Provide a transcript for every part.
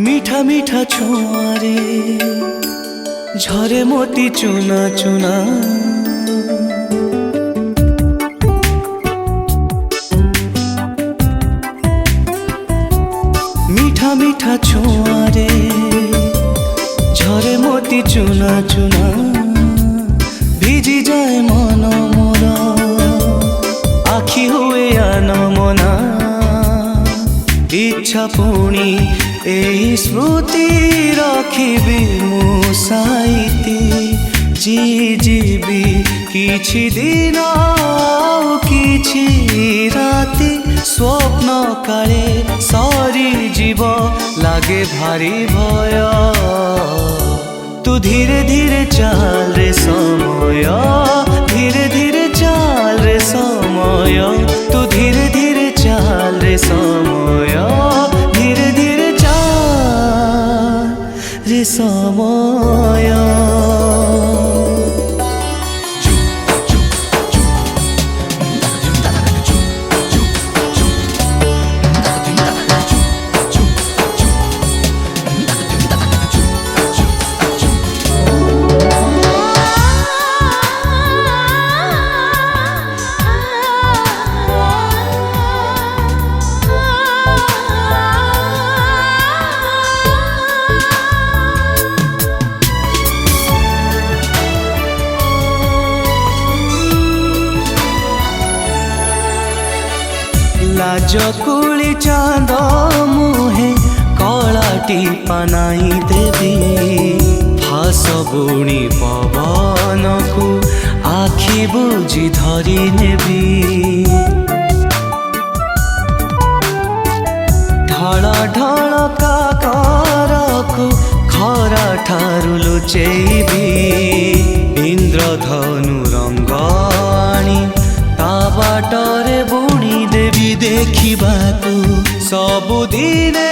মিঠা মিঠা ছোঁয়ারে ঝরে মোতি চুনা চুনা। মিঠা মিঠা ছোঁয়ারে ঝরে মোতি চুনা চুনা। ভিজি যায় মন মোর আখি হুয়ে আনমনা। ইচ্ছা পুଣି এই স্মৃতি রখিবি মু সাইতি। জি ଯିବି କିଛି ଦିନ ଆଉ କିଛି ରାତି। ସ୍ୱପ୍ନ କାଳେ ସରିଯିବ ଲାଗେ ଭାରି ଭୟ। ତୁ ଧୀରେ ଧୀରେ ଚାଲ ରେ ସମୟ, ଧୀରେ ଧୀରେ ଚାଲ ରେ ସମୟ। ତୁ ଧୀରେ ଧୀରେ ଚାଲ ରେ ସମୟ, ধীরে ধীরে চাল রে সময়। লাজকুলি চাঁদ মুহে কলাটি পানাই দেবী। ফাঁস বুଣି পবনকু আখি বুঝি ধরি নেবি। ঢଳ ঢଳ କାକରକୁ ଖରା ଠାରୁ ଲୁଚେଇବି। ଇନ୍ଦ୍ରଧନୁ ରଙ୍ଗ ଆଣି ତା ବାଟରେ ବୁଣି ଦେବି। ଦେଖିବାକୁ ସବୁଦିନେ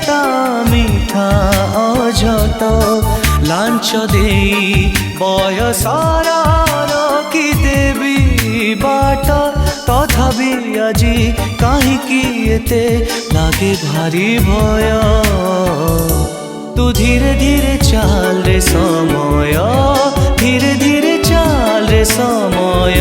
ତା ମିଠା ଅଝଟ। ଲାଞ୍ଚ ଦେଇ ବୟସର ରଖିଦେବି ବାଟ। ତଥାପି ଆଜି କାହିଁକି ଏତେ ଲାଗେ ଭାରି ଭୟ। ତୁ ଧୀରେ ଧୀରେ ଚାଲ ରେ ସମୟ, ଧୀରେ ଧୀରେ ଚାଲ ରେ ସମୟ।